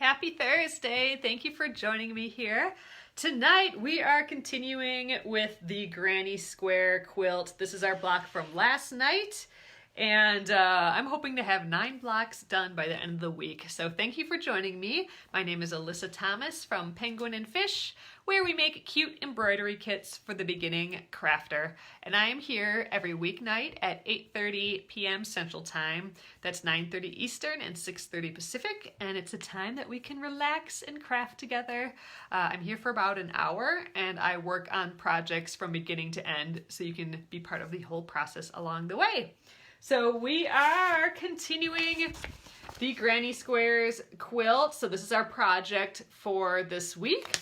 Happy Thursday. Thank you for joining me here. Tonight we are continuing with the Granny Square quilt. This is our block from last night, and I'm hoping to have 9 blocks done by the end of the week. So thank you for joining me. My name is Alyssa Thomas from Penguin and Fish, where we make cute embroidery kits for the beginning crafter. And I am here every weeknight at 8:30 p.m. Central Time. That's 9:30 Eastern and 6:30 Pacific. And it's a time that we can relax and craft together. I'm here for about an hour, and I work on projects from beginning to end so you can be part of the whole process along the way. So we are continuing the Granny Squares quilt. So this is our project for this week.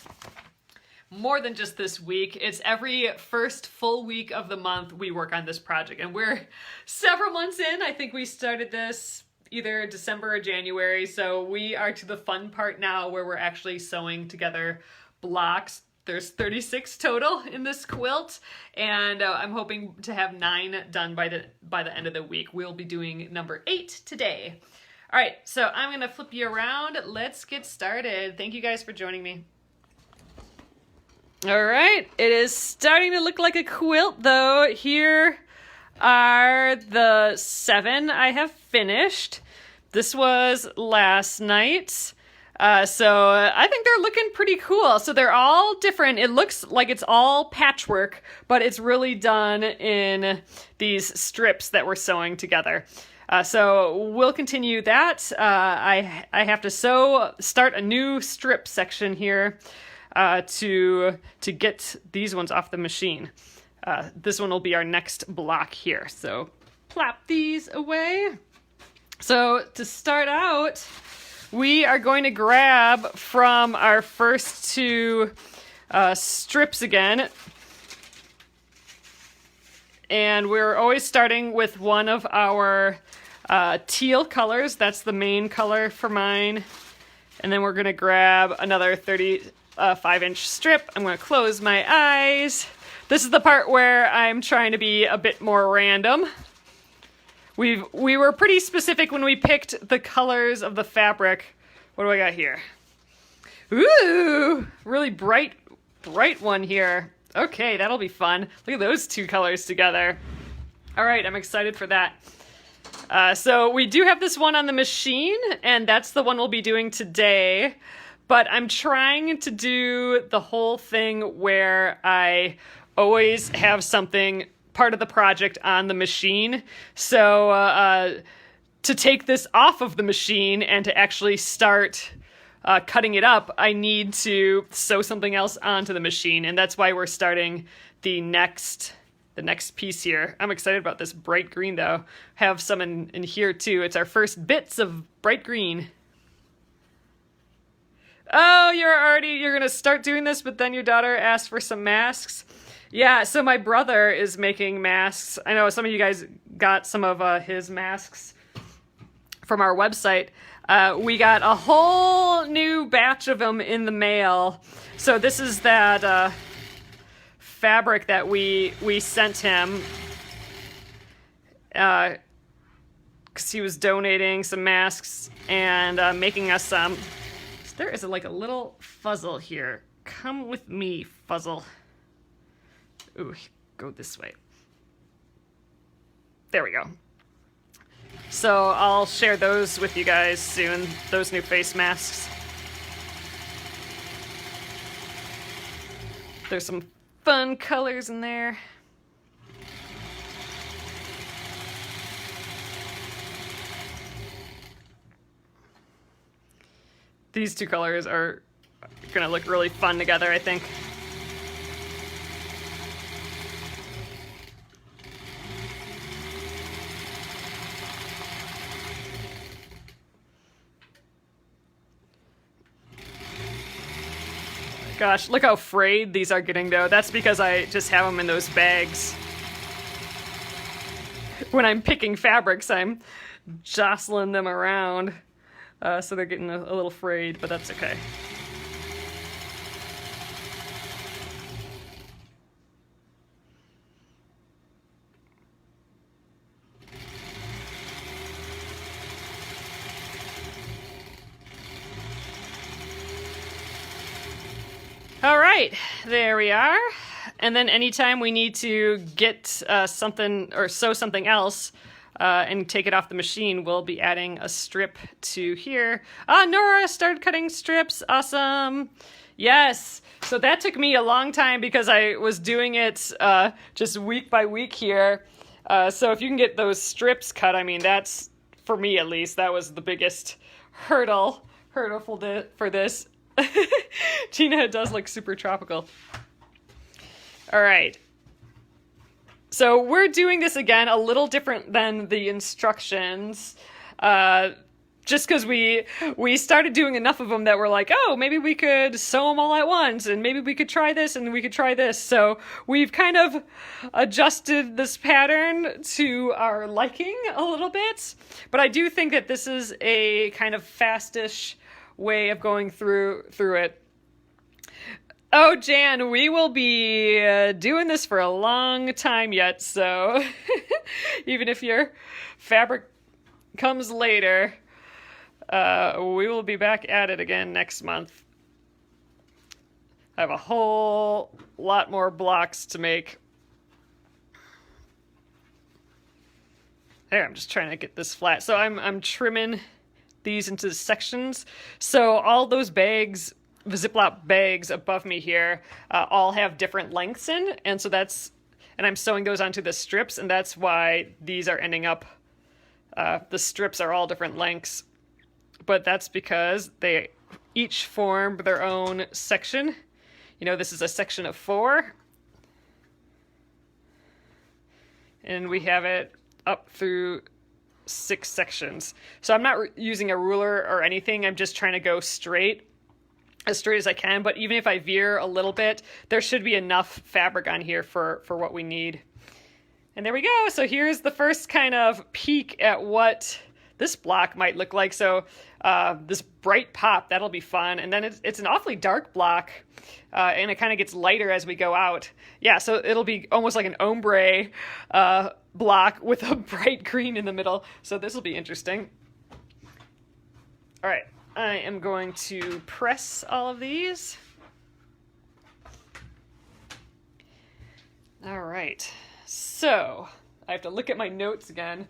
More than just this week, it's every first full week of the month we work on this project, and we're several months in. I think we started this either December or January, so we are to the fun part now where we're actually sewing together blocks. There's 36 total in this quilt, and I'm hoping to have 9 done by the end of the week. We'll be doing number 8 today. All right, so I'm gonna flip you around. Let's get started. Thank you guys for joining me. All right, it is starting to look like a quilt though. Here are the 7 I have finished. This was last night. So I think they're looking pretty cool. So they're all different. It looks like it's all patchwork, but it's really done in these strips that we're sewing together. So we'll continue that. I have to start a new strip section here. To get these ones off the machine. This one will be our next block here. So plop these away. So to start out, we are going to grab from our first 2 strips again. And we're always starting with one of our teal colors. That's the main color for mine. And then we're going to grab another 5-inch strip. I'm going to close my eyes. This is the part where I'm trying to be a bit more random. We were pretty specific when we picked the colors of the fabric. What do I got here? Ooh, really bright one here. Okay, that'll be fun. Look at those 2 colors together. All right, I'm excited for that. So we do have this one on the machine, and that's the one we'll be doing today. But I'm trying to do the whole thing where I always have part of the project on the machine. So to take this off of the machine and to actually start cutting it up, I need to sew something else onto the machine. And that's why we're starting the next piece here. I'm excited about this bright green though. Have some in here too. It's our first bits of bright green. Oh, you're gonna start doing this, but then your daughter asked for some masks. Yeah, so my brother is making masks. I know some of you guys got some of his masks from our website. We got a whole new batch of them in the mail. So this is that fabric that we sent him because he was donating some masks and making us some. There is like a little fuzzle here. Come with me, fuzzle. Ooh, go this way. There we go. So I'll share those with you guys soon, those new face masks. There's some fun colors in there. These 2 colors are gonna look really fun together, I think. Gosh, look how frayed these are getting though. That's because I just have them in those bags. When I'm picking fabrics, I'm jostling them around. So they're getting a little frayed, but that's okay. All right, there we are. And then anytime we need to get something or sew something else and take it off the machine, we'll be adding a strip to here. Nora started cutting strips. Awesome. Yes. So that took me a long time because I was doing it just week by week here. So if you can get those strips cut, I mean, that's, for me at least, that was the biggest hurdle for this. Gina, it does look super tropical. All right. So we're doing this again a little different than the instructions. Just because we started doing enough of them that we're like, oh, maybe we could sew them all at once, and maybe we could try this, and we could try this. So we've kind of adjusted this pattern to our liking a little bit. But I do think that this is a kind of fastish way of going through it. Oh, Jan, we will be doing this for a long time yet, so even if your fabric comes later, we will be back at it again next month. I have a whole lot more blocks to make. There, I'm just trying to get this flat. So I'm trimming these into sections. So all those bags, the Ziploc bags above me here, all have different lengths in, and so and I'm sewing those onto the strips, and that's why these are ending up, the strips are all different lengths, but that's because they each form their own section. You know, this is a section of 4, and we have it up through 6 sections. So I'm not using a ruler or anything, I'm just trying to go straight as I can, but even if I veer a little bit, there should be enough fabric on here for what we need. And there we go. So here's the first kind of peek at what this block might look like. So this bright pop, that'll be fun. And then it's an awfully dark block, and it kind of gets lighter as we go out. Yeah, so it'll be almost like an ombre block with a bright green in the middle. So this will be interesting. All right. I am going to press all of these. All right, so I have to look at my notes again.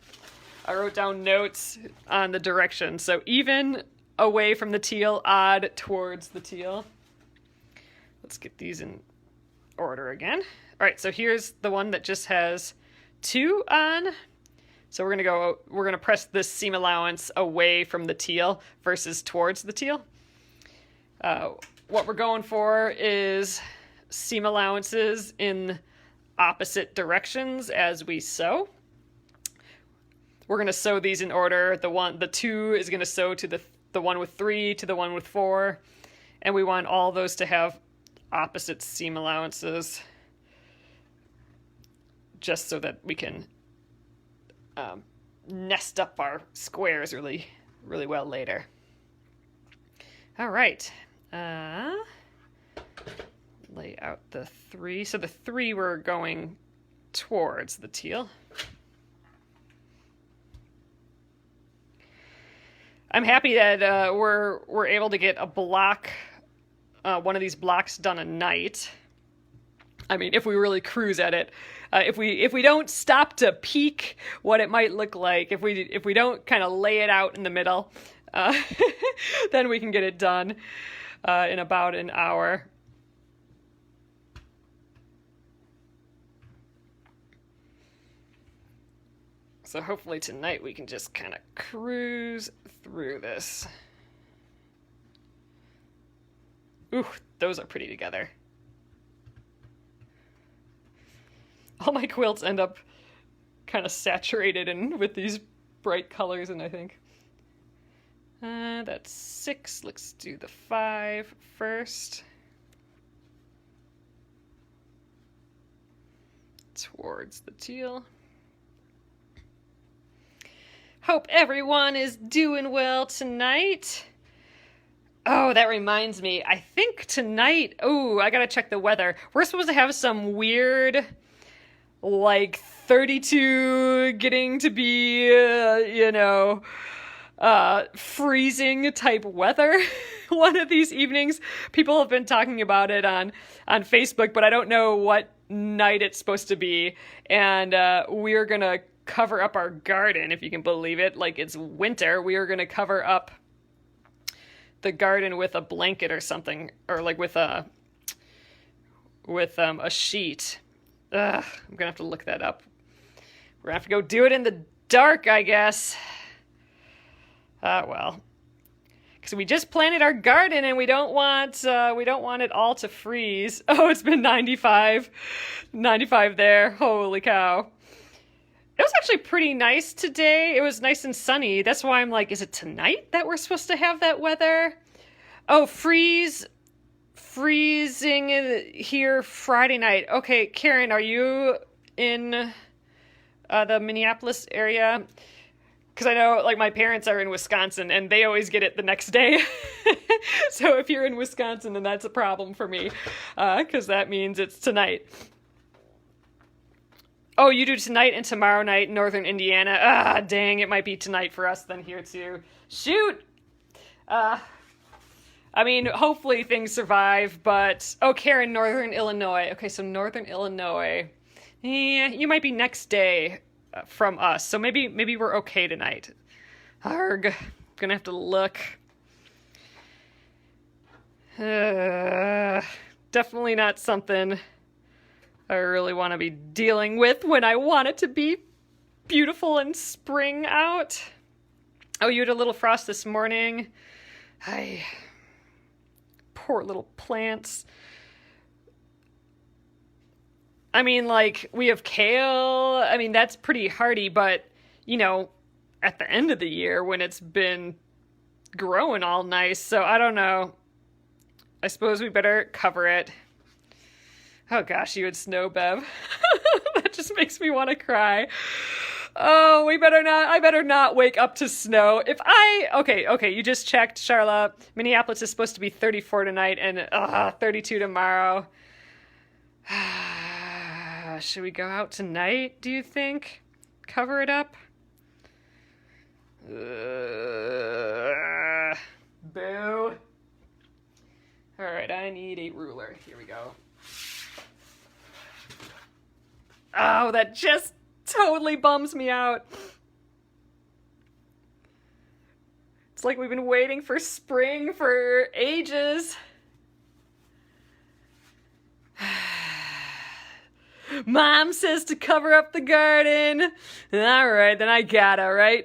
I wrote down notes on the direction. So even away from the teal, odd towards the teal. Let's get these in order again. All right, so here's the one that just has 2 on. So we're gonna press this seam allowance away from the teal versus towards the teal. What we're going for is seam allowances in opposite directions as we sew. We're gonna sew these in order. The 2 is gonna sew to the one with 3 to the one with 4, and we want all those to have opposite seam allowances, just so that we can nest up our squares really, really well later. All right. Lay out the 3. So the 3 we're going towards the teal. I'm happy that we're able to get a block, one of these blocks done a night. I mean, if we really cruise at it. If we don't stop to peek what it might look like, if we don't kind of lay it out in the middle, then we can get it done in about an hour. So hopefully tonight we can just kind of cruise through this. Ooh, those are pretty together. All my quilts end up kind of saturated and with these bright colors, and I think that's 6. Let's do the 5 first. Towards the teal. Hope everyone is doing well tonight. Oh, that reminds me. I think tonight, I gotta check the weather. We're supposed to have some weird, like 32 getting to be, freezing type weather one of these evenings. People have been talking about it on Facebook, but I don't know what night it's supposed to be. And we're going to cover up our garden, if you can believe it. Like, it's winter. We are going to cover up the garden with a blanket or something, or like with a sheet. Ugh, I'm gonna have to look that up. We're gonna have to go do it in the dark, I guess. Well, because we just planted our garden and we don't want it all to freeze. Oh, it's been 95 there. Holy cow. It was actually pretty nice today. It was nice and sunny. That's why I'm like, is it tonight that we're supposed to have that weather? Oh, freezing here Friday night. Okay, Karen, are you in the Minneapolis area? Because I know, like, my parents are in Wisconsin, and they always get it the next day. So if you're in Wisconsin, then that's a problem for me, because that means it's tonight. Oh, you do tonight and tomorrow night in northern Indiana. Ah, dang, it might be tonight for us then here too. Shoot! I mean, hopefully things survive, but... Oh, Karen, northern Illinois. Okay, so northern Illinois. Yeah, you might be next day from us, so maybe we're okay tonight. Arg. Gonna have to look. Definitely not something I really want to be dealing with when I want it to be beautiful and spring out. Oh, you had a little frost this morning. Poor little plants. I mean, like, we have kale. I mean, that's pretty hardy, but, you know, at the end of the year when it's been growing all nice, so I don't know. I suppose we better cover it. Oh gosh, you had snow, Bev. That just makes me want to cry. Oh, I better not wake up to snow. Okay, you just checked, Charlotte. Minneapolis is supposed to be 34 tonight and 32 tomorrow. Should we go out tonight, do you think? Cover it up? Boo. Alright, I need a ruler. Here we go. Oh, that just totally bums me out. It's like we've been waiting for spring for ages. Mom says to cover up the garden. All right, then I gotta, right?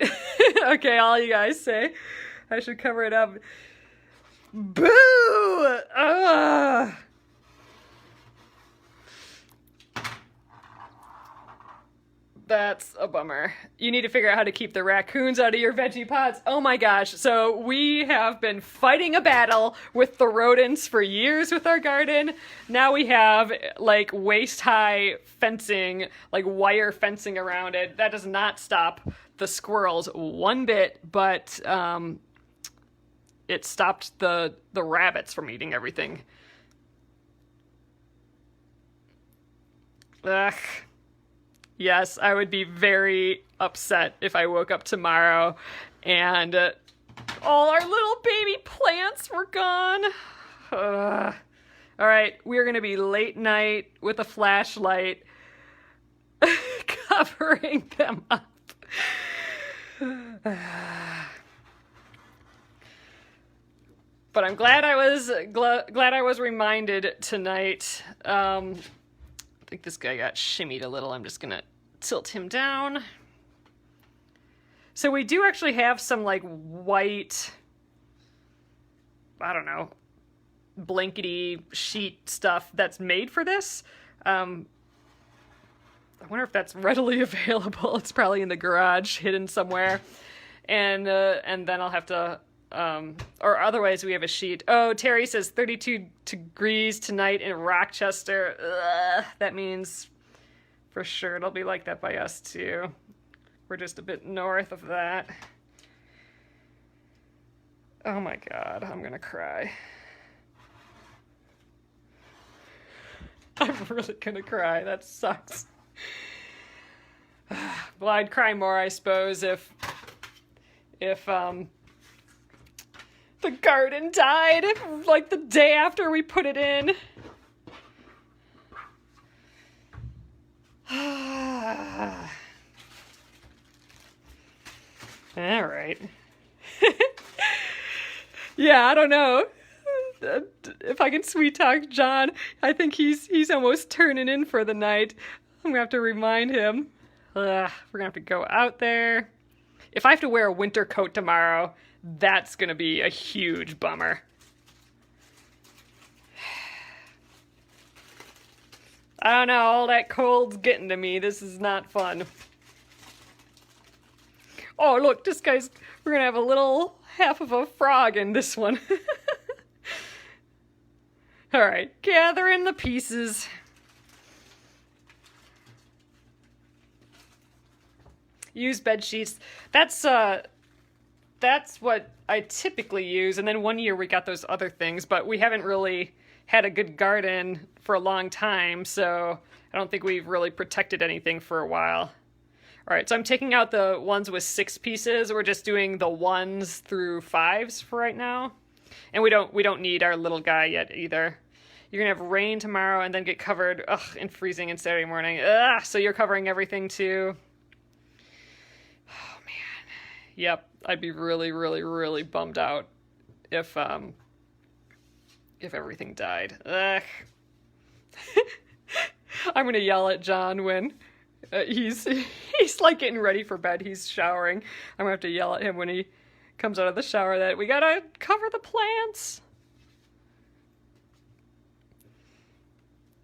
Okay, all you guys say I should cover it up. Boo! Ugh. That's a bummer. You need to figure out how to keep the raccoons out of your veggie pots. Oh my gosh. So we have been fighting a battle with the rodents for years with our garden. Now we have like waist-high fencing, like wire fencing around it. That does not stop the squirrels one bit, but it stopped the rabbits from eating everything. Ugh. Yes, I would be very upset if I woke up tomorrow and all our little baby plants were gone. All right, we're going to be late night with a flashlight covering them up. But I'm glad I was reminded tonight. I think this guy got shimmied a little. I'm just gonna tilt him down. So we do actually have some like white, I don't know, blankety sheet stuff that's made for this. I wonder if that's readily available. It's probably in the garage, hidden somewhere. And then I'll have to, or otherwise we have a sheet. Oh, Terry says 32 degrees tonight in Rochester. Ugh, that means for sure it'll be like that by us too. We're just a bit north of that. Oh my God, I'm gonna cry. I'm really gonna cry. That sucks. Well, I'd cry more, I suppose, if The garden died like the day after we put it in. All right. Yeah, I don't know. If I can sweet talk John, I think he's almost turning in for the night. I'm gonna have to remind him. We're gonna have to go out there. If I have to wear a winter coat tomorrow, that's gonna be a huge bummer. I don't know, all that cold's getting to me. This is not fun. Oh, look, we're gonna have a little half of a frog in this one. All right, gather in the pieces. Use bed sheets. That's what I typically use. And then one year we got those other things, but we haven't really had a good garden for a long time, so I don't think we've really protected anything for a while. All right, so I'm taking out the ones with 6 pieces. We're just doing the 1s through 5s for right now. And we don't need our little guy yet either. You're gonna have rain tomorrow and then get covered in freezing and Saturday morning. So you're covering everything too. Oh man. Yep, I'd be really, really, really bummed out if everything died. Ugh. I'm gonna yell at John when he's like getting ready for bed. He's showering. I'm gonna have to yell at him when he comes out of the shower that we gotta cover the plants.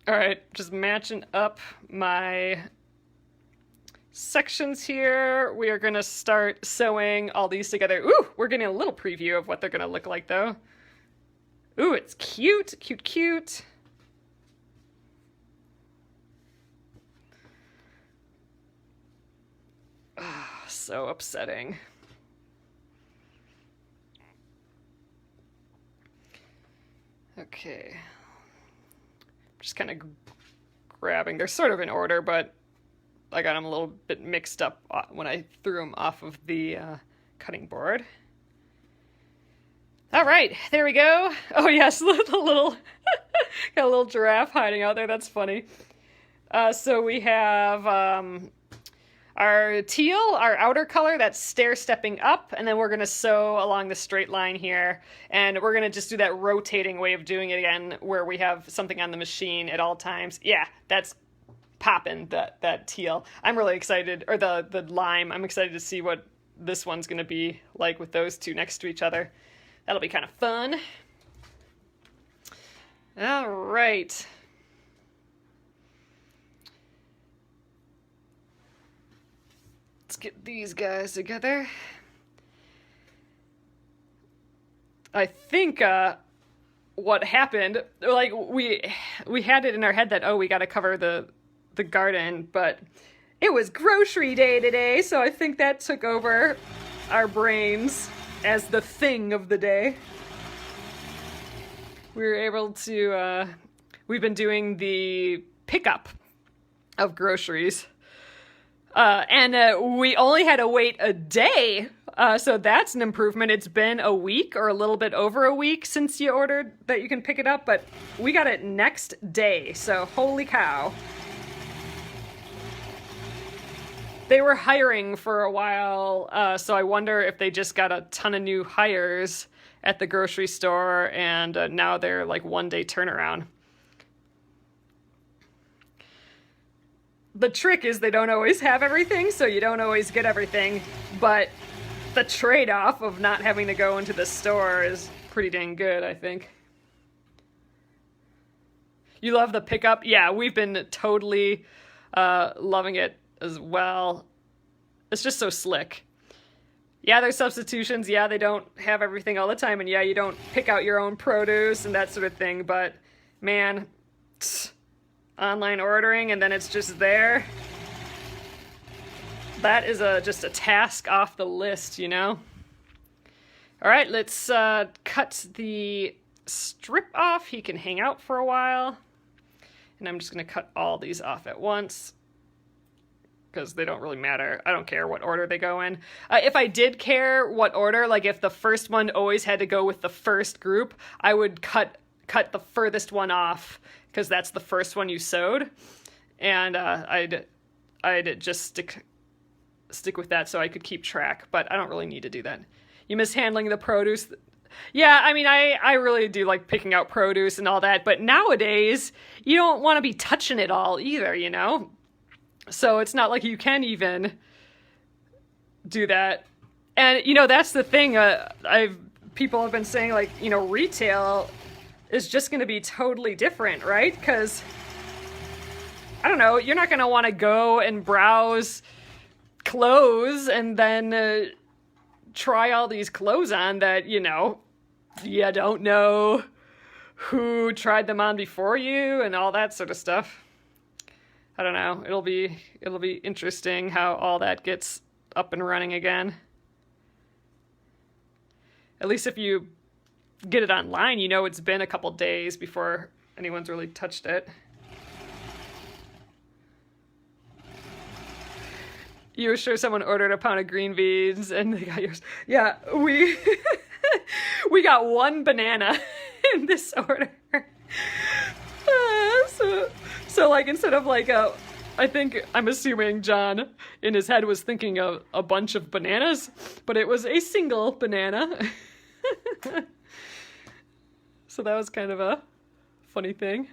All right, just matching up my sections here. We are gonna start sewing all these together. Ooh, we're getting a little preview of what they're gonna look like though. Ooh, it's cute, cute, cute. Oh, so upsetting. Okay. Just kind of grabbing. They're sort of in order, but I got them a little bit mixed up when I threw them off of the cutting board. All right, there we go. Oh yes, the little got a little giraffe hiding out there. That's funny. So we have our teal, our outer color, that's stair-stepping up, and then we're gonna sew along the straight line here, and we're gonna just do that rotating way of doing it again, where we have something on the machine at all times. Yeah, that's popping, that teal. I'm really excited, or the lime. I'm excited to see what this one's gonna be like with those two next to each other. That'll be kind of fun. All right. Let's get these guys together. I think what happened, like we had it in our head that, oh, we got to cover the garden, but it was grocery day today, so I think that took over our brains as the thing of the day. We were able to, we've been doing the pickup of groceries. And we only had to wait a day, so that's an improvement. It's been a week or a little bit over a week since you ordered that you can pick it up, but we got it next day, so holy cow. They were hiring for a while, so I wonder if they just got a ton of new hires at the grocery store, and now they're like 1-day turnaround. The trick is they don't always have everything, so you don't always get everything, but the trade-off of not having to go into the store is pretty dang good, I think. You love the pickup? Yeah, we've been totally loving it as well. It's just so slick. Yeah, there's substitutions. Yeah, they don't have everything all the time, and yeah, you don't pick out your own produce and that sort of thing, but man, online ordering and then it's just there. That is just a task off the list, you know? All right, let's cut the strip off. He can hang out for a while. And I'm just gonna cut all these off at once. because they don't really matter. I don't care what order they go in. If I did care what order, like if the first one always had to go with the first group, I would cut the furthest one off because that's the first one you sewed, and I'd just stick with that so I could keep track. But I don't really need to do that. You miss handling the produce. Yeah, I mean, I really do like picking out produce and all that, but nowadays you don't want to be touching it all either, you know? So it's not like you can even do that. And, you know, that's the thing. People have been saying, like, you know, retail is just going to be totally different, right? Because, I don't know, you're not going to want to go and browse clothes and then try all these clothes on that, you know, you don't know who tried them on before you and all that sort of stuff. I don't know. It'll be interesting how all that gets up and running again. At least if you get it online, you know it's been a couple days before anyone's really touched it. You were sure someone ordered a pound of green beans and they got yours. Yeah, we got one banana in this order. So like instead of like I'm assuming John in his head was thinking of a bunch of bananas, but it was a single banana. So that was kind of a funny thing.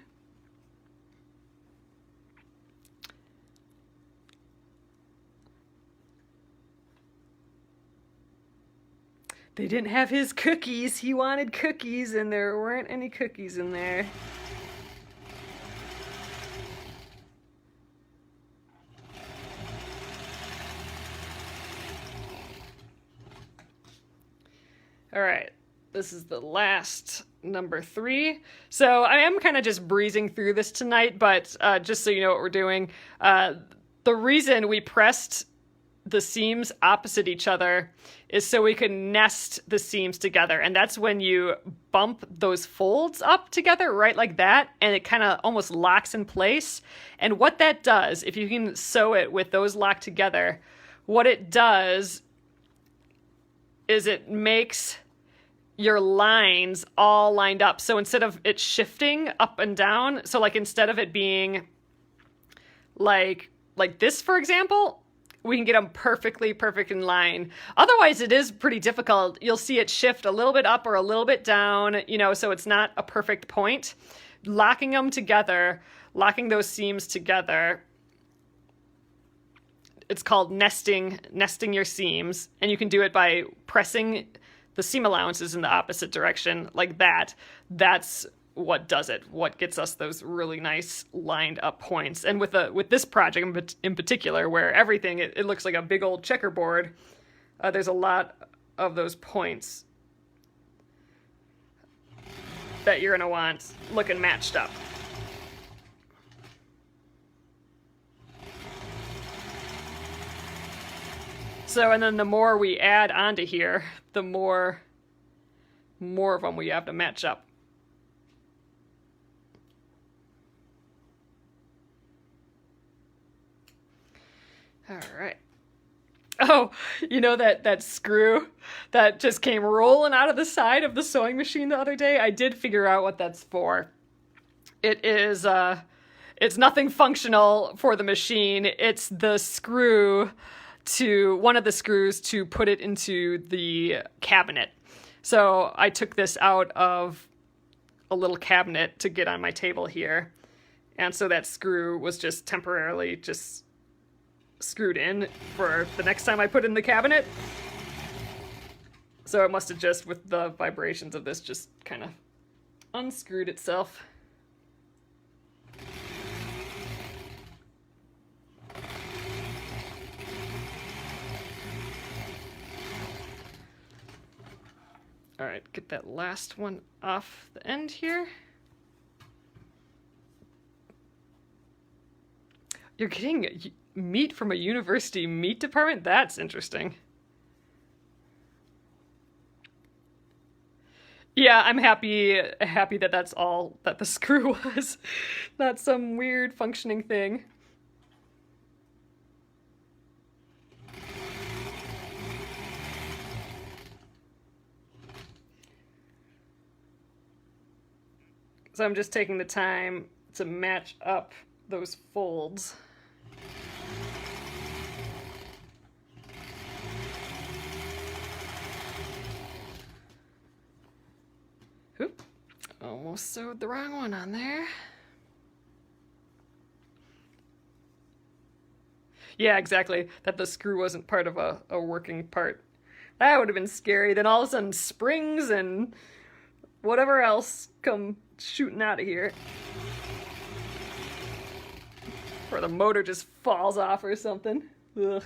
They didn't have his cookies. He wanted cookies, and there weren't any cookies in there. All right, this is the last number 3. So I am kind of just breezing through this tonight, but just so you know what we're doing, the reason we pressed the seams opposite each other is so we can nest the seams together. And that's when you bump those folds up together, right like that, and it kind of almost locks in place. And what that does, if you can sew it with those locked together, what it does is it makes your lines all lined up. So instead of it shifting up and down, so like instead of it being like this, for example, we can get them perfect in line. Otherwise, it is pretty difficult. You'll see it shift a little bit up or a little bit down, you know, so it's not a perfect point. Locking them together, locking those seams together, it's called nesting your seams. And you can do it by pressing the seam allowances in the opposite direction like that. That's what does it, what gets us those really nice lined up points. And with this project in particular, where everything, it looks like a big old checkerboard, there's a lot of those points that you're gonna want looking matched up. So, and then the more we add onto here, the more of them we have to match up. All right. Oh, you know that screw that just came rolling out of the side of the sewing machine the other day? I did figure out what that's for. It is, it's nothing functional for the machine. It's the screw one of the screws to put it into the cabinet. So I took this out of a little cabinet to get on my table here. And so that screw was just temporarily just screwed in for the next time I put it in the cabinet. So it must have just, with the vibrations of this, just kind of unscrewed itself. All right, get that last one off the end here. You're getting meat from a university meat department? That's interesting. Yeah, I'm happy that that's all that the screw was. Not some weird functioning thing. So I'm just taking the time to match up those folds. Oop, almost sewed the wrong one on there. Yeah, exactly. That the screw wasn't part of a working part. That would have been scary. Then all of a sudden springs and whatever else come shooting out of here. Or the motor just falls off or something. Ugh.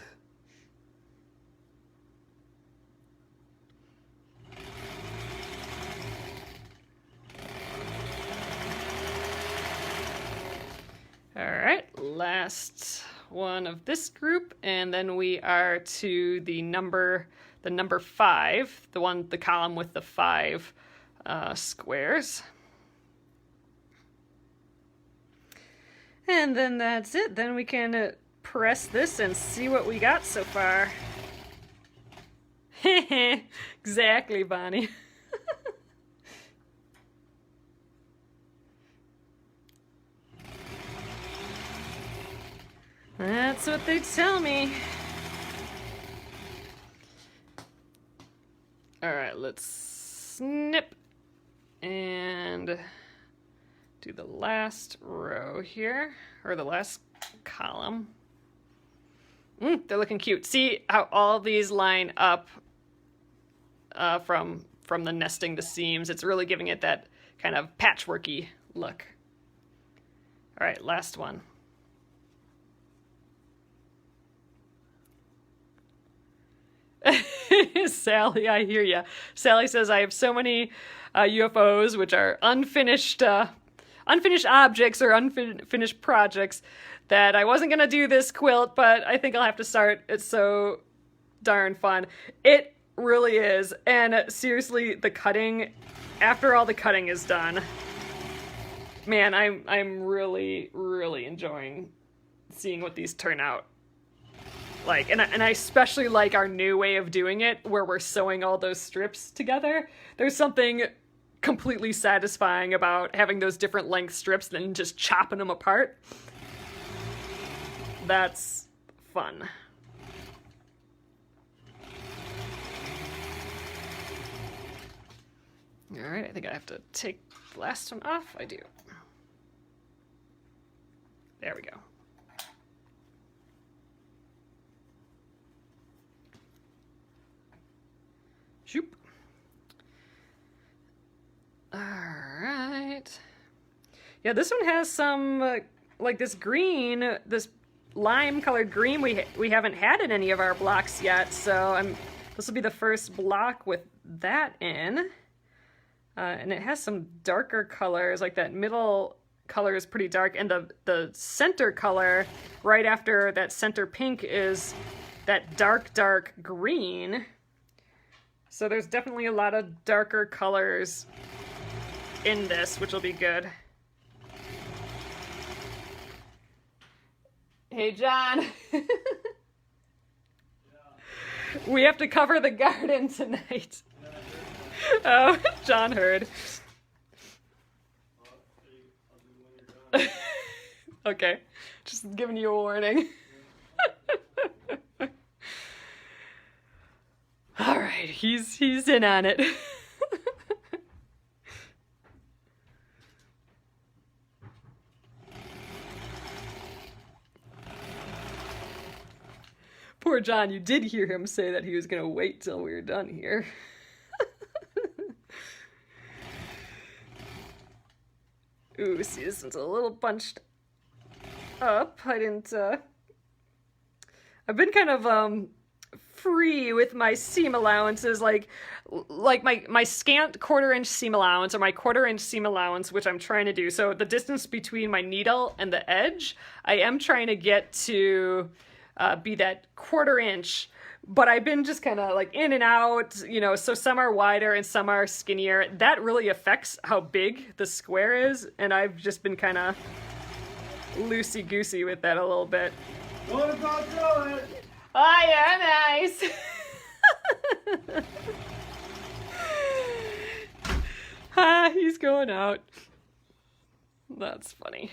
All right, last one of this group, and then we are to the number 5, the column with the 5 squares. And then that's it. Then we can press this and see what we got so far. Exactly, Bonnie. That's what they tell me. All right, let's snip and do the last row here, or the last column. They're looking cute. See how all these line up from the nesting to seams. It's really giving it that kind of patchworky look. All right, last one. Sally, I hear ya. Sally says, I have so many UFOs, which are unfinished objects or unfinished projects, that I wasn't going to do this quilt, but I think I'll have to start. It's so darn fun. It really is. And seriously, the cutting, after all the cutting is done, man, I'm really, really enjoying seeing what these turn out. Like, and I especially like our new way of doing it, where we're sewing all those strips together. There's something completely satisfying about having those different length strips than just chopping them apart. That's fun. All right, I think I have to take the last one off. I do. There we go. Shoop. All right. Yeah, this one has some like this green, this lime-colored green we haven't had in any of our blocks yet. So this will be the first block with that in, and it has some darker colors. Like that middle color is pretty dark, and the center color right after that center pink is that dark green. So there's definitely a lot of darker colors in this, which will be good. Hey, John. Yeah. We have to cover the garden tonight. Oh, John heard. Okay, just giving you a warning. All right, he's in on it. Poor John, you did hear him say that he was going to wait till we were done here. Ooh, see, this one's a little bunched up. I've been kind of, free with my seam allowances, like my scant 1/4 inch seam allowance, or my 1/4 inch seam allowance, which I'm trying to do. So the distance between my needle and the edge, I am trying to get to be that 1/4 inch, but I've been just kind of like in and out, you know, so some are wider and some are skinnier. That really affects how big the square is, and I've just been kind of loosey-goosey with that a little bit. What about doing? Oh, yeah, nice. He's going out. That's funny.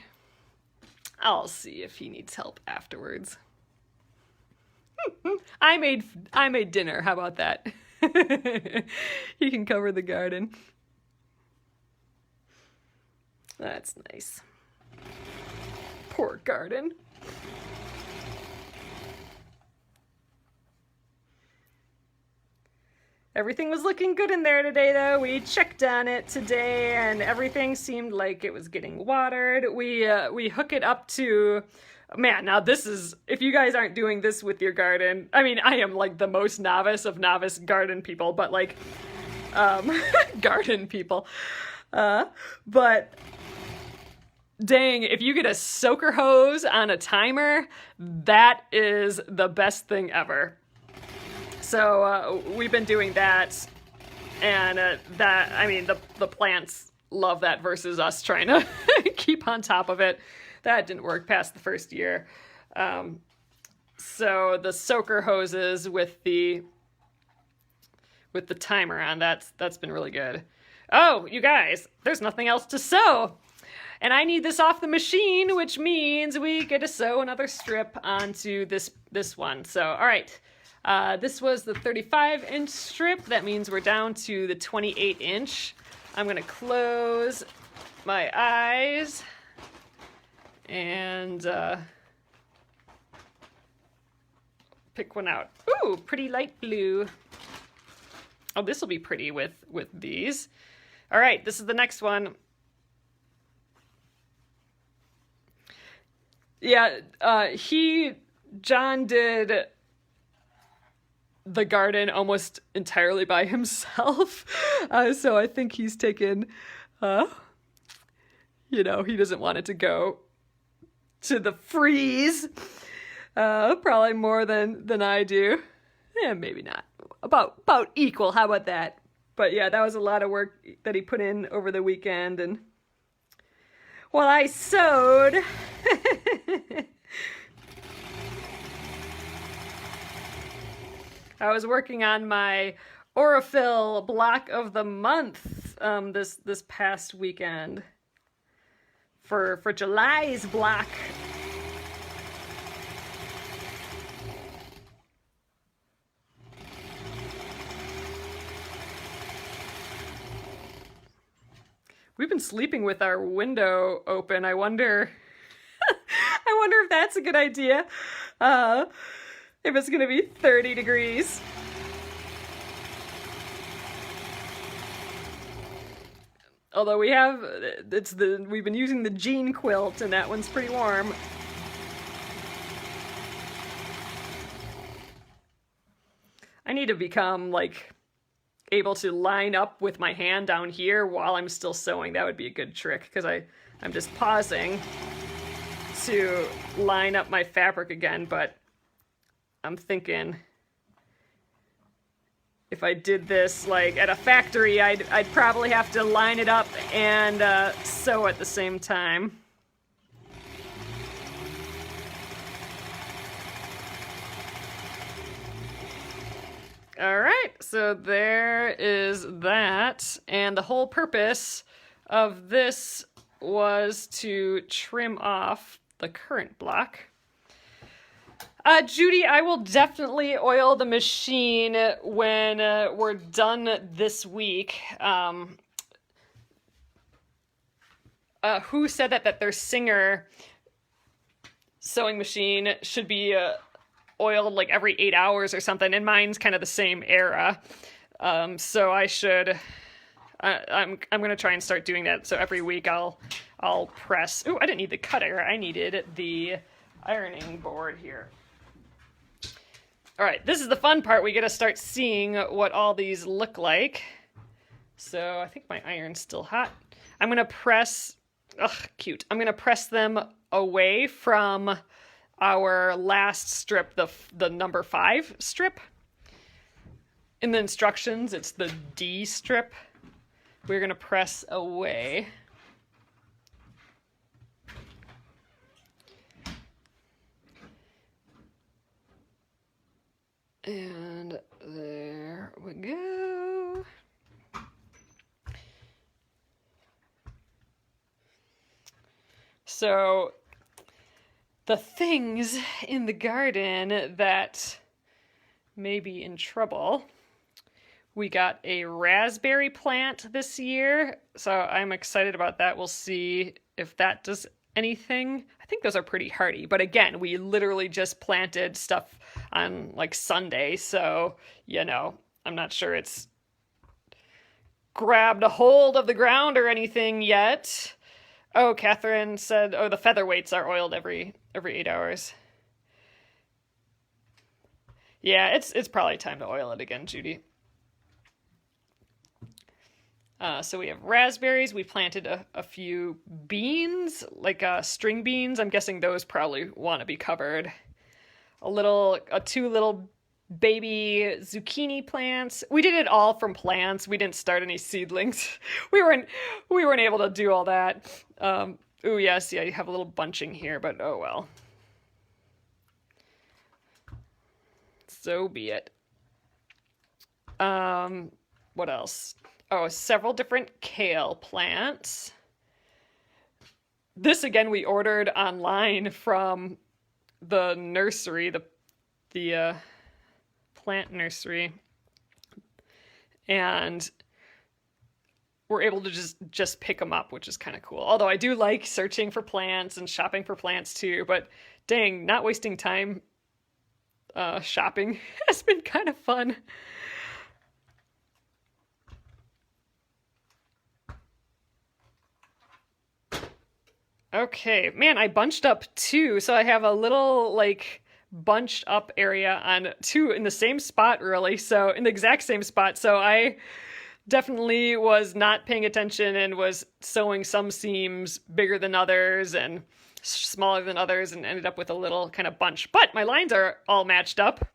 I'll see if he needs help afterwards. I made dinner. How about that? He can cover the garden. That's nice. Poor garden. Everything was looking good in there today, though. We checked on it today, and everything seemed like it was getting watered. We hook it up to... Man, now this is... If you guys aren't doing this with your garden... I mean, I am like the most novice of novice garden people, but like... garden people. But... Dang, if you get a soaker hose on a timer, that is the best thing ever. So we've been doing that, and I mean, the plants love that versus us trying to keep on top of it. That didn't work past the first year. So the soaker hoses with the timer on, that's been really good. Oh, you guys, there's nothing else to sew. And I need this off the machine, which means we get to sew another strip onto this one. So, all right. This was the 35-inch strip. That means we're down to the 28-inch. I'm going to close my eyes and pick one out. Ooh, pretty light blue. Oh, this will be pretty with these. All right, this is the next one. Yeah, John did the garden almost entirely by himself. So I think he's taken, he doesn't want it to go to the freeze. Probably more than I do. Yeah, maybe not. About equal, how about that? But yeah, that was a lot of work that he put in over the weekend, and while I sewed, I was working on my Aurifil block of the month this past weekend for July's block. We've been sleeping with our window open. I wonder if that's a good idea. If it's gonna be 30 degrees. Although we've been using the jean quilt, and that one's pretty warm. I need to become able to line up with my hand down here while I'm still sewing. That would be a good trick, because I'm just pausing to line up my fabric again, but I'm thinking if I did this at a factory, I'd probably have to line it up and sew at the same time. All right, so there is that, and the whole purpose of this was to trim off the current block. Judy, I will definitely oil the machine when we're done this week. Who said that their Singer sewing machine should be oiled every 8 hours or something, and mine's kind of the same era. So I should, I'm gonna try and start doing that. So every week I'll press. Ooh, I didn't need the cutter. I needed the ironing board here. All right, this is the fun part. We get to start seeing what all these look like. So I think my iron's still hot. I'm gonna press. Ugh, cute. I'm gonna press them away from our last strip, the number 5 strip. In the instructions, it's the D strip. We're gonna press away. And there we go. So the things in the garden that may be in trouble. We got a raspberry plant this year, so I'm excited about that. We'll see if that does anything. I think those are pretty hardy, but again, we literally just planted stuff on like Sunday, so, you know, I'm not sure it's grabbed a hold of the ground or anything yet. Oh, Catherine said, oh, the featherweights are oiled every 8 hours. Yeah, it's probably time to oil it again, Judy. So we have raspberries. We planted a few beans, like string beans. I'm guessing those probably want to be covered. Two little baby zucchini plants. We did it all from plants. We didn't start any seedlings. We weren't able to do all that. Ooh, yes, yeah, you have a little bunching here, but oh well. So be it. What else? Oh, several different kale plants. This again we ordered online from the nursery, the plant nursery, and we're able to just pick them up, which is kind of cool. Although I do like searching for plants and shopping for plants too, but dang, not wasting time shopping has been kind of fun. Okay, man, I bunched up two, so I have a little, like, bunched up area on two in the same spot, really, so in the exact same spot, so I definitely was not paying attention and was sewing some seams bigger than others and smaller than others and ended up with a little kind of bunch, but my lines are all matched up.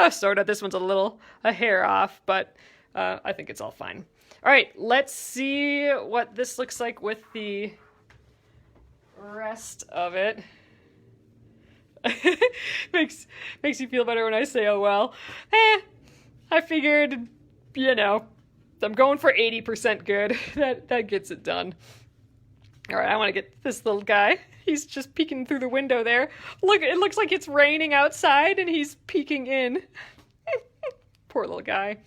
Sort of, this one's a hair off, but I think it's all fine. All right, let's see what this looks like with the rest of it. makes you feel better when I say, oh well. I figured, you know, I'm going for 80% good. That gets it done. All right, I want to get this little guy. He's just peeking through the window there. Look, it looks like it's raining outside and he's peeking in. Poor little guy.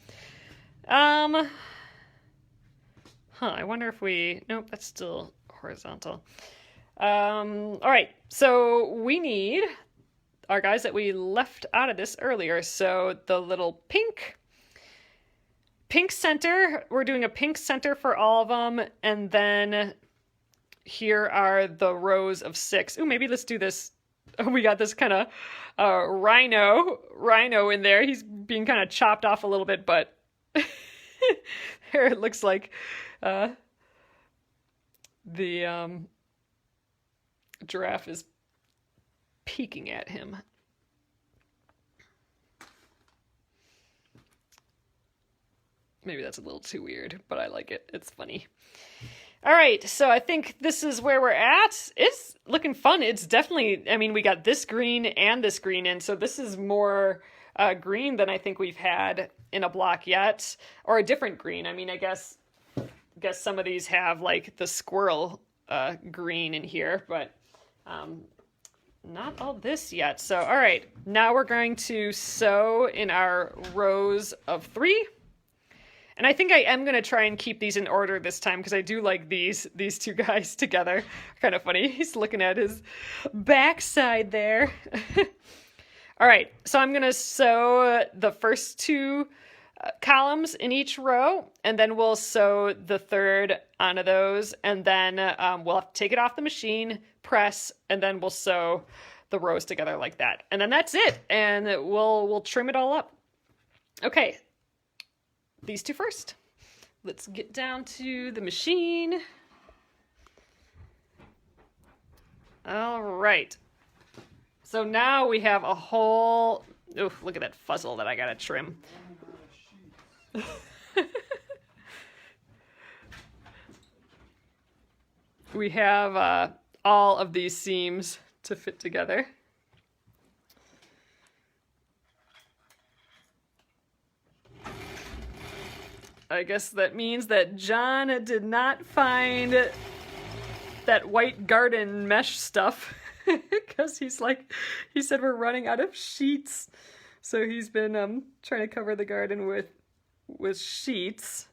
I wonder if nope, that's still horizontal. All right, so we need our guys that we left out of this earlier. So the little pink center, we're doing a pink center for all of them. And then here are the rows of 6. Ooh, maybe let's do this. We got this kind of rhino in there. He's being kind of chopped off a little bit, but there it looks like the giraffe is peeking at him. Maybe that's a little too weird, but I like it. It's funny. All right, so I think this is where we're at. It's looking fun. It's definitely, I mean, we got this green and this green in, so this is more green than I think we've had in a block yet, or a different green. I mean, I guess some of these have like the squirrel green in here, but not all this yet. So, all right, now we're going to sew in our rows of 3. And I think I am going to try and keep these in order this time because I do like these two guys together. Kind of funny. He's looking at his backside there. All right, so I'm going to sew the first 2 columns in each row, and then we'll sew the third onto those, and then we'll have to take it off the machine, press, and then we'll sew the rows together like that. And then that's it, and we'll trim it all up. Okay. These 2 first. Let's get down to the machine. All right. So now we have a whole, oof, look at that fuzzle that I gotta trim. We have all of these seams to fit together. I guess that means that John did not find that white garden mesh stuff because he said we're running out of sheets. So he's been trying to cover the garden with sheets.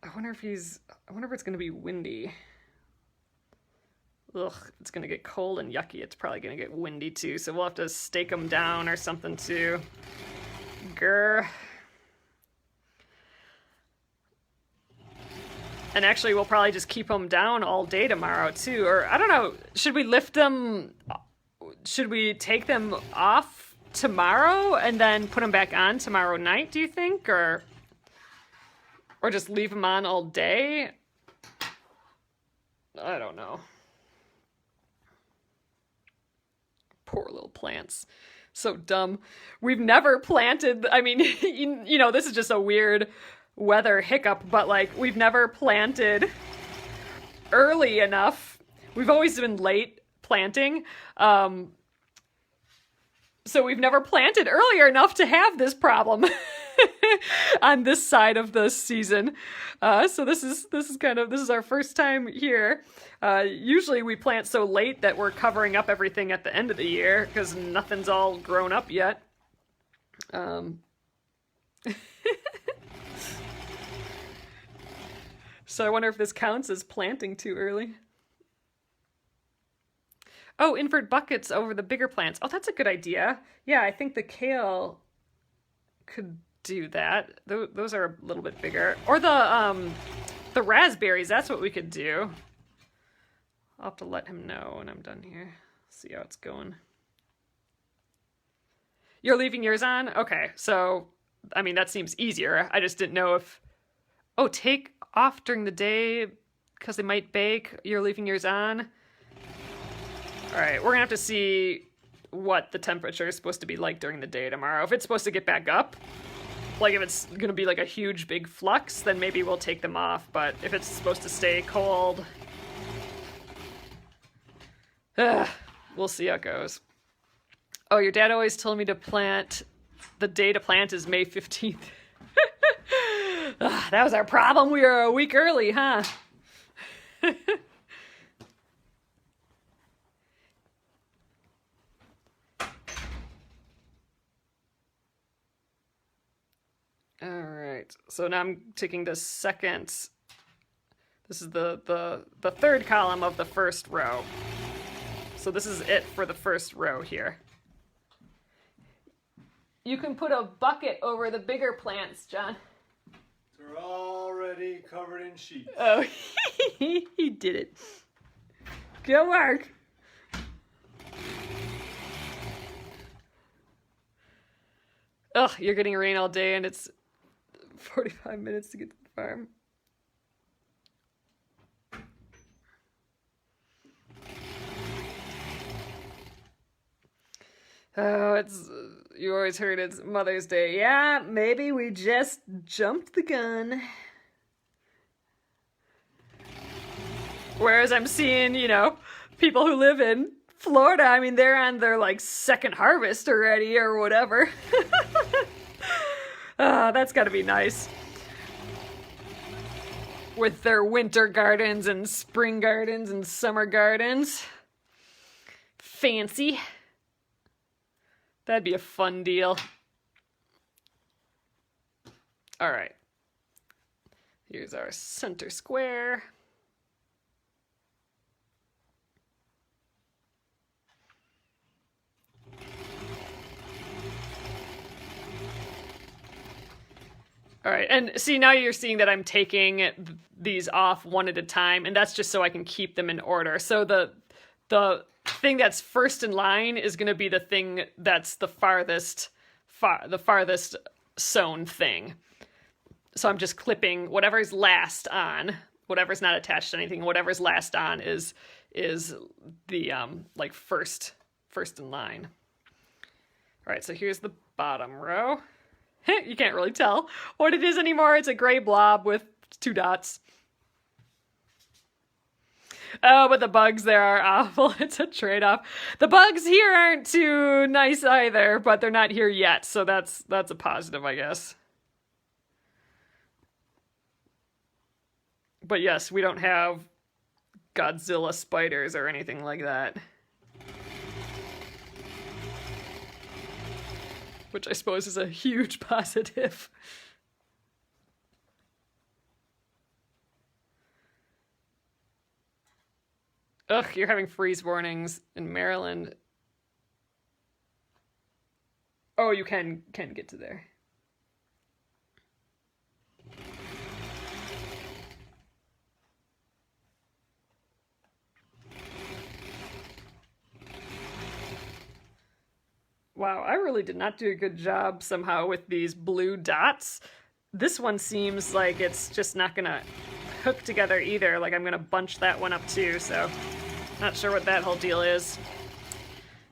I wonder if it's going to be windy. Ugh, it's going to get cold and yucky. It's probably going to get windy too, so we'll have to stake them down or something too. Grr. And actually, we'll probably just keep them down all day tomorrow too. Or, I don't know, should we lift them? Should we take them off tomorrow and then put them back on tomorrow night, do you think? Or just leave them on all day? I don't know. Poor little plants. So dumb. We've never planted, I mean, you know, this is just a weird weather hiccup, but like, we've never planted early enough. We've always been late planting. So we've never planted earlier enough to have this problem on this side of the season. So this is our first time here. Usually we plant so late that we're covering up everything at the end of the year because nothing's all grown up yet. So I wonder if this counts as planting too early. Oh, invert buckets over the bigger plants. Oh, that's a good idea. Yeah, I think the kale could do that. Those are a little bit bigger. Or the raspberries, that's what we could do. I'll have to let him know when I'm done here. See how it's going. You're leaving yours on? Okay, so, I mean, that seems easier. I just didn't know if... Oh, take off during the day because they might bake. You're leaving yours on? All right, we're gonna have to see what the temperature is supposed to be like during the day tomorrow. If it's supposed to get back up, like if it's gonna be like a huge big flux, then maybe we'll take them off. But if it's supposed to stay cold, we'll see how it goes. Oh, your dad always told me to plant, the day to plant is May 15th. That was our problem. We were a week early, huh? All right, so now I'm taking the second, this is the third column of the first row. So this is it for the first row here. You can put a bucket over the bigger plants, John. They're already covered in sheets. Oh, he did it. Good work. Ugh, you're getting rain all day and it's 45 minutes to get to the farm. Oh, you always heard it's Mother's Day. Yeah, maybe we just jumped the gun. Whereas I'm seeing, you know, people who live in Florida, I mean, they're on their, like, second harvest already or whatever. That's gotta be nice. With their winter gardens and spring gardens and summer gardens. Fancy. That'd be a fun deal. All right. Here's our center square. All right, and see, now you're seeing that I'm taking these off one at a time, and that's just so I can keep them in order. So the thing that's first in line is going to be the thing that's the farthest sewn thing. So I'm just clipping whatever's last on, whatever's not attached to anything, whatever's last on is the like first in line. All right, so here's the bottom row. You can't really tell what it is anymore. It's a gray blob with 2 dots. Oh, but the bugs there are awful. It's a trade-off. The bugs here aren't too nice either, but they're not here yet, so that's a positive, I guess. But yes, we don't have Godzilla spiders or anything like that. Which I suppose is a huge positive. Ugh, you're having freeze warnings in Maryland. Oh, you can get to there. Wow, I really did not do a good job somehow with these blue dots. This one seems like it's just not gonna hook together either. Like I'm gonna bunch that one up too, so not sure what that whole deal is.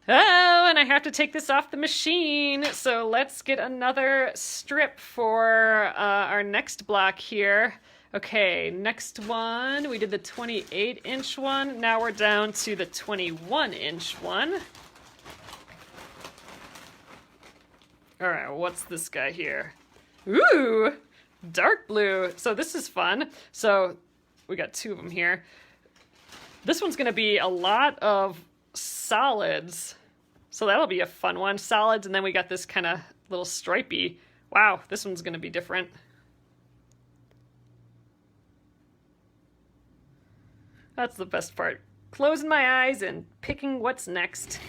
Oh, and I have to take this off the machine. So let's get another strip for our next block here. Okay, next one. We did the 28-inch one. Now we're down to the 21-inch one. All right, what's this guy here? Ooh, dark blue. So this is fun. So we got two of them here. This one's gonna be a lot of solids. So that'll be a fun one. Solids, and then we got this kind of little stripey. Wow, this one's gonna be different. That's the best part. Closing my eyes and picking what's next.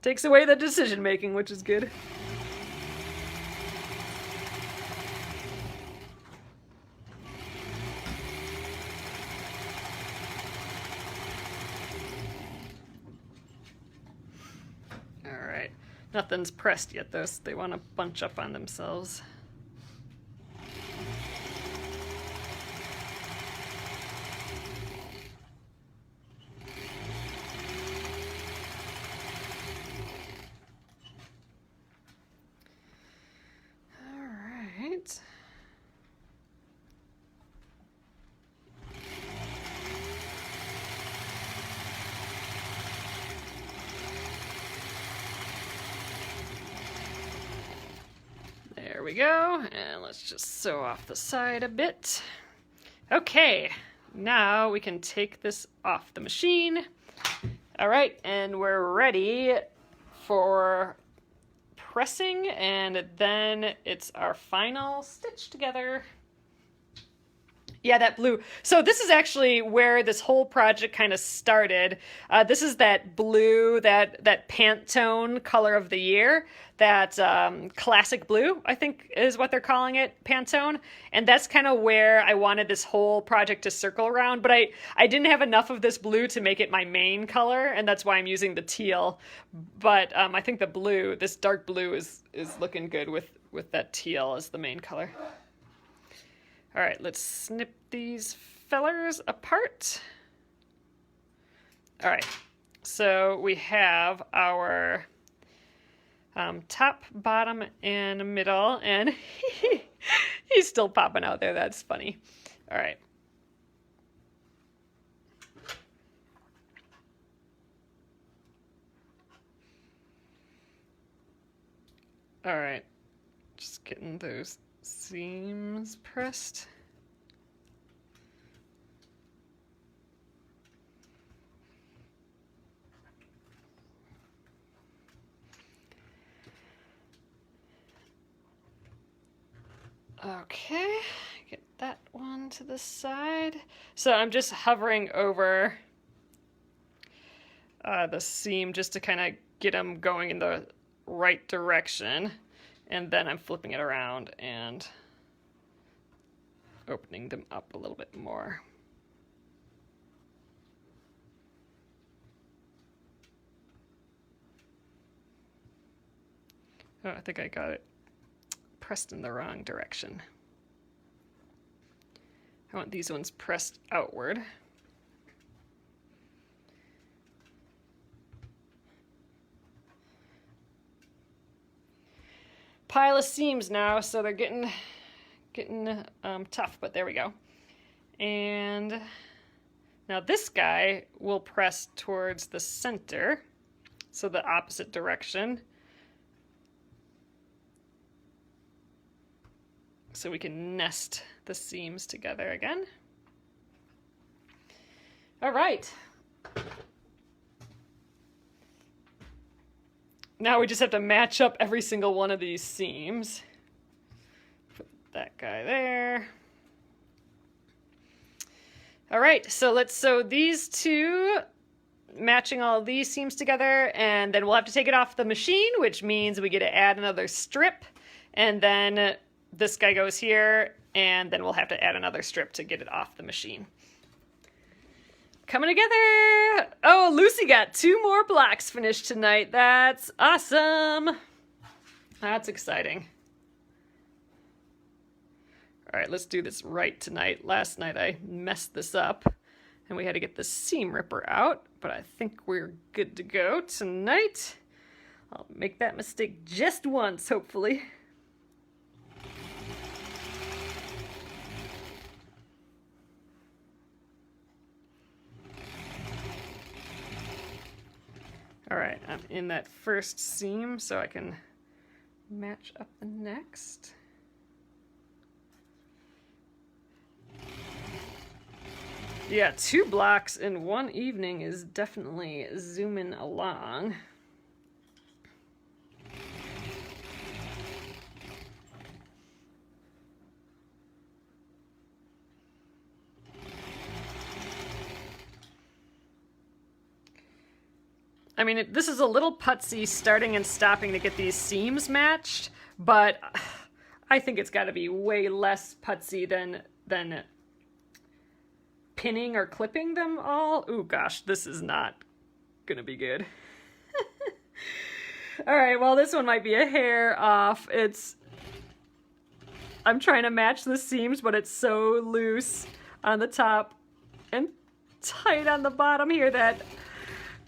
Takes away the decision making, which is good. All right, nothing's pressed yet though, so they want to bunch up on themselves. There we go, and let's just sew off the side a bit. Okay, now we can take this off the machine. All right, and we're ready for pressing, and then it's our final stitch together. Yeah, that blue. So this is actually where this whole project kind of started. This is that blue, that Pantone color of the year, that classic blue, I think is what they're calling it, Pantone. And that's kind of where I wanted this whole project to circle around. But I didn't have enough of this blue to make it my main color, and that's why I'm using the teal. But I think the blue, this dark blue is looking good with that teal as the main color. All right, let's snip these fellers apart. All right, so we have our top, bottom, and middle, and he's still popping out there. That's funny. All right. All right, just getting those seams pressed. Okay, get that one to the side. So I'm just hovering over the seam just to kind of get them going in the right direction. And then I'm flipping it around and opening them up a little bit more. Oh, I think I got it pressed in the wrong direction. I want these ones pressed outward. Pile of seams now, so they're getting tough, but there we go. And now this guy will press towards the center, so the opposite direction. so we can nest the seams together again. All right. Now we just have to match up every single one of these seams. Put that guy there. All right, so let's sew these two, matching all of these seams together, and then we'll have to take it off the machine, which means we get to add another strip, and then this guy goes here, and then we'll have to add another strip to get it off the machine. Coming together! Oh, Lucy got 2 more blocks finished tonight. That's awesome! That's exciting. All right, let's do this right tonight. Last night I messed this up, and we had to get the seam ripper out, but I think we're good to go tonight. I'll make that mistake just once, hopefully. All right, I'm in that first seam, so I can match up the next. Yeah, 2 blocks in one evening is definitely zooming along. I mean, this is a little putsy starting and stopping to get these seams matched, but I think it's got to be way less putsy than pinning or clipping them all. Ooh, gosh, this is not gonna be good. All right, well, this one might be a hair off. I'm trying to match the seams, but it's so loose on the top and tight on the bottom here that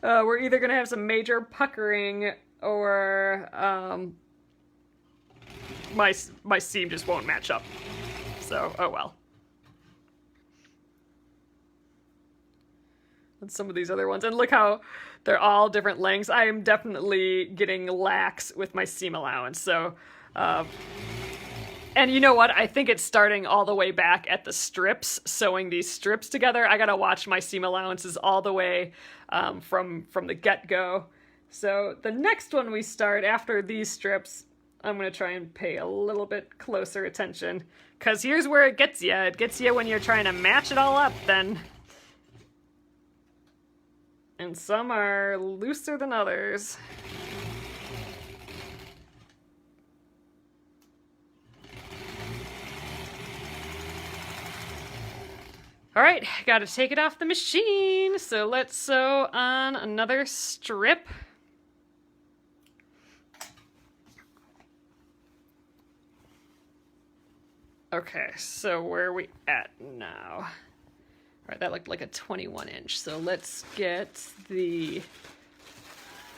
we're either gonna have some major puckering or my seam just won't match up. So, oh well. And some of these other ones, and look how they're all different lengths. I am definitely getting lax with my seam allowance. So, and you know what? I think it's starting all the way back at the strips, sewing these strips together. I gotta watch my seam allowances all the way from the get-go. So the next one we start after these strips, I'm gonna try and pay a little bit closer attention, because here's where it gets you. It gets you when you're trying to match it all up then. And some are looser than others. All right, gotta take it off the machine. So let's sew on another strip. Okay, so where are we at now? All right, that looked like a 21 inch. So let's get the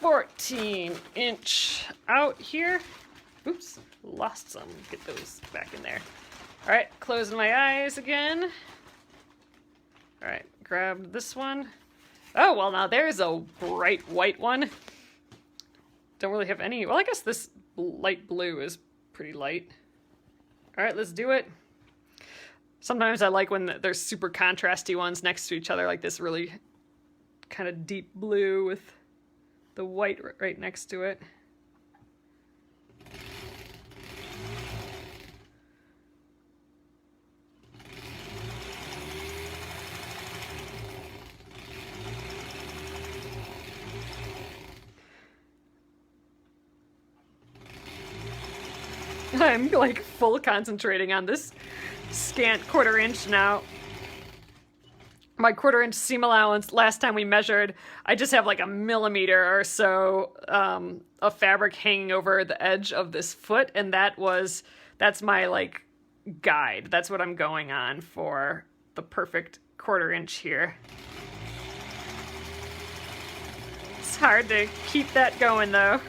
14 inch out here. Oops, lost some. Get those back in there. All right, closing my eyes again. All right, grab this one. Oh, well, now there's a bright white one. Don't really have any. Well, I guess this light blue is pretty light. All right, let's do it. Sometimes I like when there's super contrasty ones next to each other, like this really kind of deep blue with the white right next to it. I'm like full concentrating on this scant 1/4 inch now. My 1/4 inch seam allowance, last time we measured, I just have like a millimeter or so of fabric hanging over the edge of this foot, and that's my like guide. That's what I'm going on for the perfect 1/4 inch here. It's hard to keep that going though.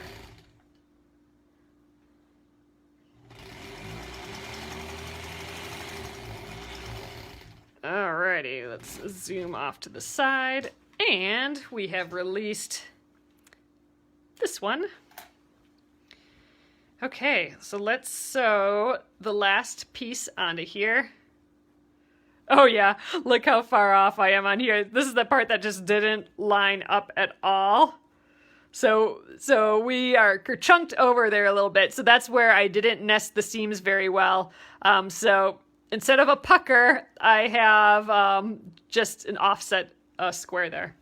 Alrighty, let's zoom off to the side, and we have released this one. Okay, so let's sew the last piece onto here. Oh yeah, look how far off I am on here. This is the part that just didn't line up at all. So we are chunked over there a little bit. So that's where I didn't nest the seams very well. So instead of a pucker, I have just an offset square there.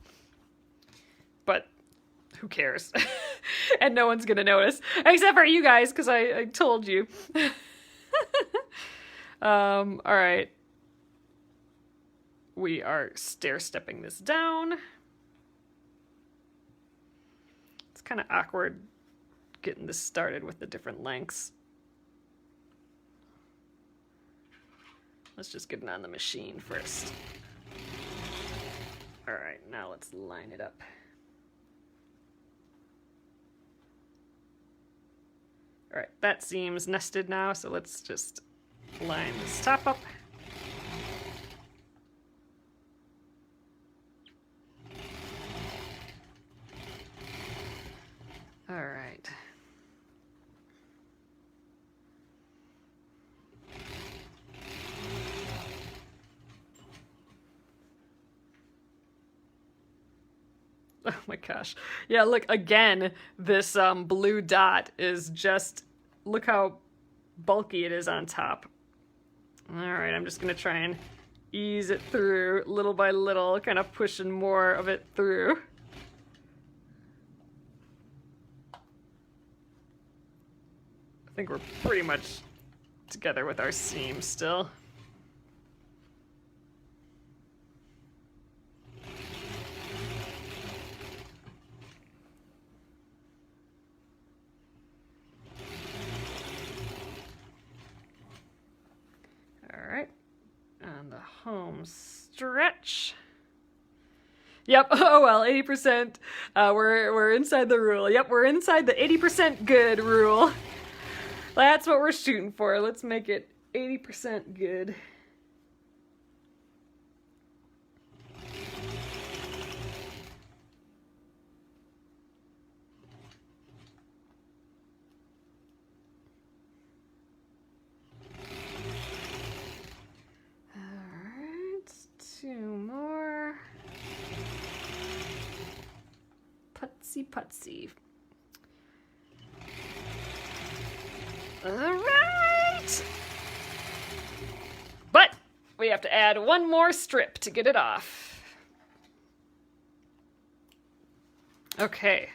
But who cares? And no one's gonna notice, except for you guys, because I told you. All right. We are stair-stepping this down. It's kind of awkward getting this started with the different lengths. Let's just get it on the machine first. All right, now let's line it up. All right, that seam's nested now, so let's just line this top up. All right. Oh my gosh. Yeah, look, again, this blue dot is just, look how bulky it is on top. All right, I'm just gonna try and ease it through little by little, kind of pushing more of it through. I think we're pretty much together with our seam still. Home stretch. Yep. Oh well, 80%. We're inside the rule. Yep, we're inside the 80% good rule. That's what we're shooting for. Let's make it 80% good. Two more. Putsy putsy. All right. But we have to add one more strip to get it off. Okay,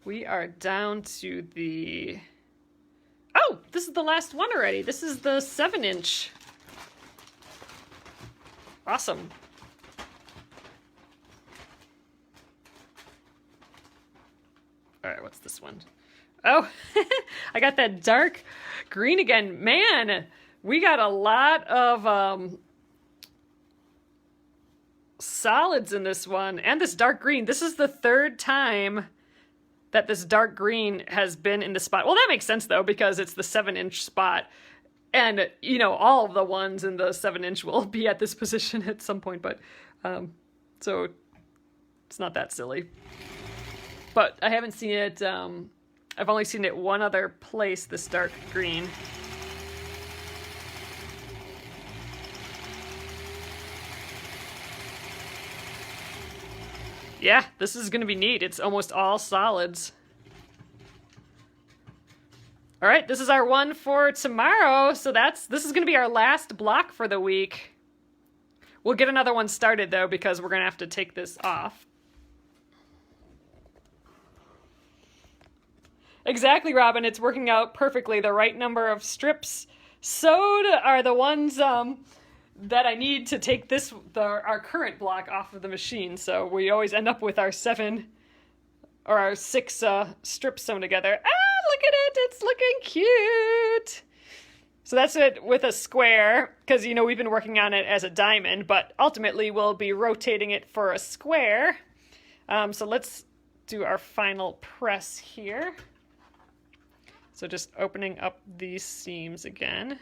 we are down to the... Oh, this is the last one already. This is the 7-inch. Awesome. All right, what's this one? Oh, I got that dark green again. Man, we got a lot of solids in this one, and this dark green. This is the third time that this dark green has been in the spot. Well, that makes sense, though, because it's the 7-inch spot. And, you know, all of the ones in the 7-inch will be at this position at some point, but, so it's not that silly. But I haven't seen it, I've only seen it one other place, this dark green. Yeah, this is gonna be neat. It's almost all solids. All right, this is our one for tomorrow. So this is gonna be our last block for the week. We'll get another one started though, because we're gonna have to take this off. Exactly, Robin. It's working out perfectly. The right number of strips sewed are the ones that I need to take our current block off of the machine. So we always end up with our 7 or our 6 strips sewn together. Ah, look at it. It's looking cute. So that's it with a square, because, you know, we've been working on it as a diamond, but ultimately we'll be rotating it for a square. So let's do our final press here. So just opening up these seams again.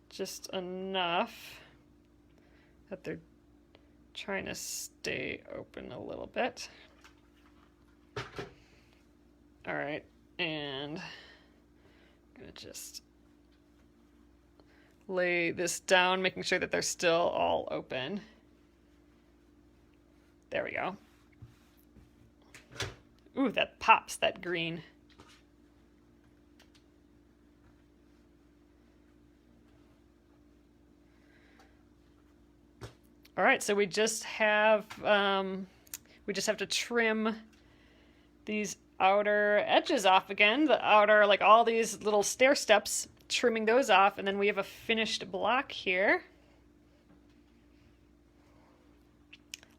Just enough that they're trying to stay open a little bit. All right, and I'm gonna just lay this down, making sure that they're still all open. There we go. Ooh, that pops, that green. All right, so we just have to trim these outer edges off again. The outer, like all these little stair steps, trimming those off, and then we have a finished block here.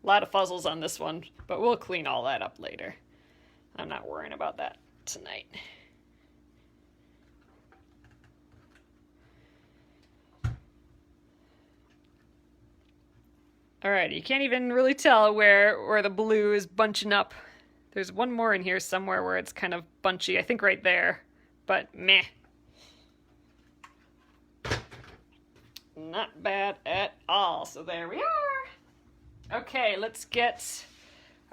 A lot of fuzzles on this one, but we'll clean all that up later. I'm not worrying about that tonight. All right, you can't even really tell where the blue is bunching up. There's one more in here somewhere where it's kind of bunchy. I think right there, but meh. Not bad at all. So there we are. Okay, let's get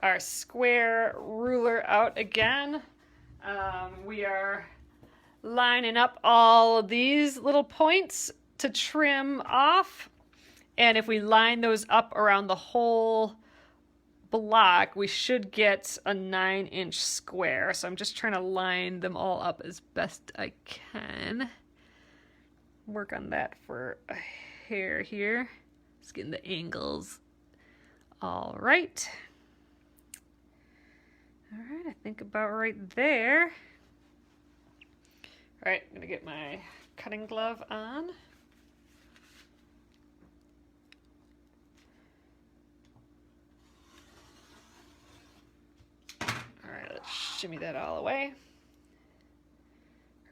our square ruler out again. We are lining up all of these little points to trim off. And if we line those up around the whole block, we should get a 9-inch square. So I'm just trying to line them all up as best I can. Work on that for a hair here. Just getting the angles. All right. All right, I think about right there. All right, I'm gonna get my cutting glove on. All right, let's shimmy that all away.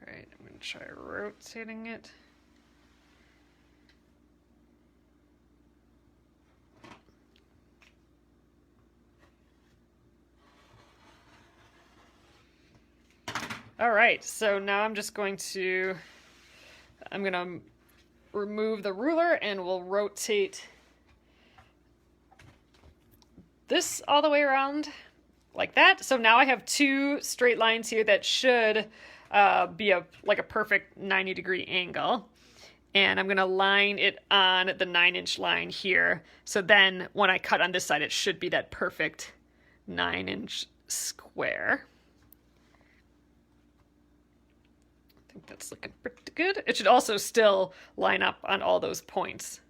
All right, I'm gonna try rotating it. All right, so now I'm gonna remove the ruler and we'll rotate this all the way around like that. So now I have two straight lines here that should be like a perfect 90-degree angle. And I'm gonna line it on the 9-inch line here. So then when I cut on this side, it should be that perfect 9-inch square. I think that's looking pretty good. It should also still line up on all those points.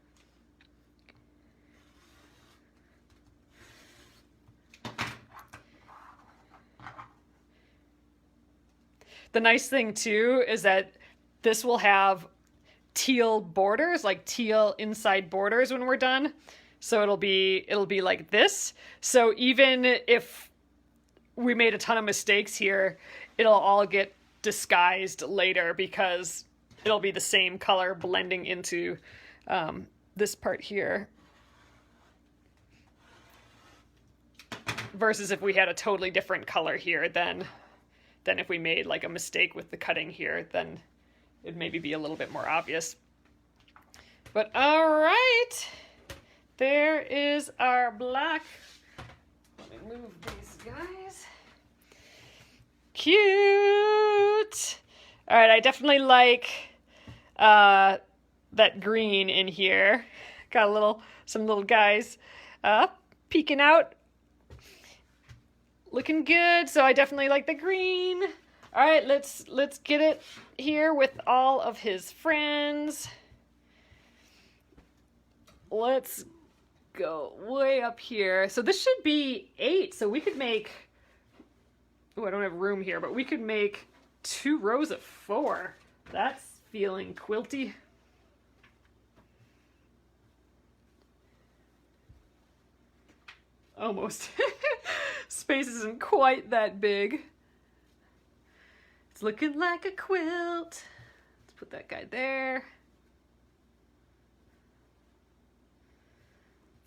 The nice thing too is that this will have teal borders, like teal inside borders when we're done. So it'll be like this. So even if we made a ton of mistakes here, it'll all get disguised later because it'll be the same color blending into this part here. Versus if we had a totally different color here, then if we made like a mistake with the cutting here, then it'd maybe be a little bit more obvious. But all right, there is our block. Let me move these guys. Cute. All right, I definitely like that green in here. Got some little guys peeking out. Looking good. So I definitely like the green. All right, let's get it here with all of his friends. Let's go way up here. So this should be 8. So we could make, oh, I don't have room here, but we could make 2 rows of 4. That's feeling quilty. Almost. Space isn't quite that big. It's looking like a quilt. Let's put that guy there.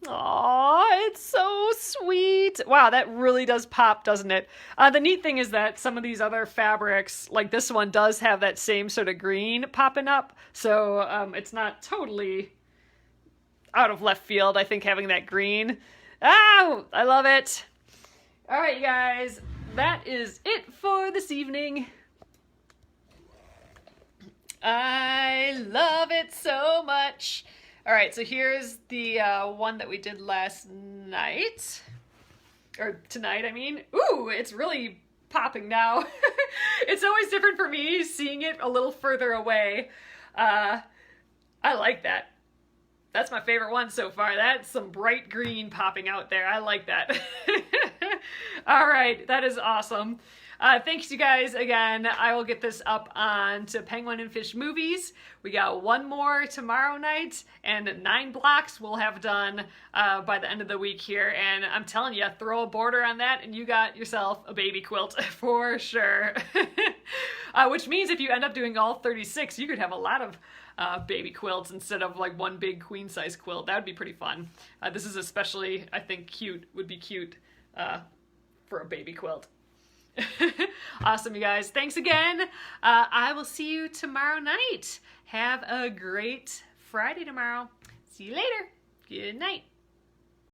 Aw, it's so sweet. Wow, that really does pop, doesn't it? The neat thing is that some of these other fabrics, like this one, does have that same sort of green popping up. So it's not totally out of left field, I think, having that green. Oh, I love it. All right, you guys, that is it for this evening. I love it so much. All right, so here's the one that we did last night. Or tonight, I mean. Ooh, it's really popping now. It's always different for me seeing it a little further away. I like that. That's my favorite one so far. That's some bright green popping out there. I like that. All right, that is awesome. Thanks you guys again. I will get this up on to Penguin and Fish Movies. We got one more tomorrow night and 9 blocks we'll have done by the end of the week here. And I'm telling you, throw a border on that and you got yourself a baby quilt for sure. Which means if you end up doing all 36, you could have a lot of baby quilts instead of like one big queen size quilt. That would be pretty fun. This is especially, I think, would be cute for a baby quilt. Awesome, you guys. Thanks again. I will see you tomorrow night. Have a great Friday tomorrow. See you later. Good night.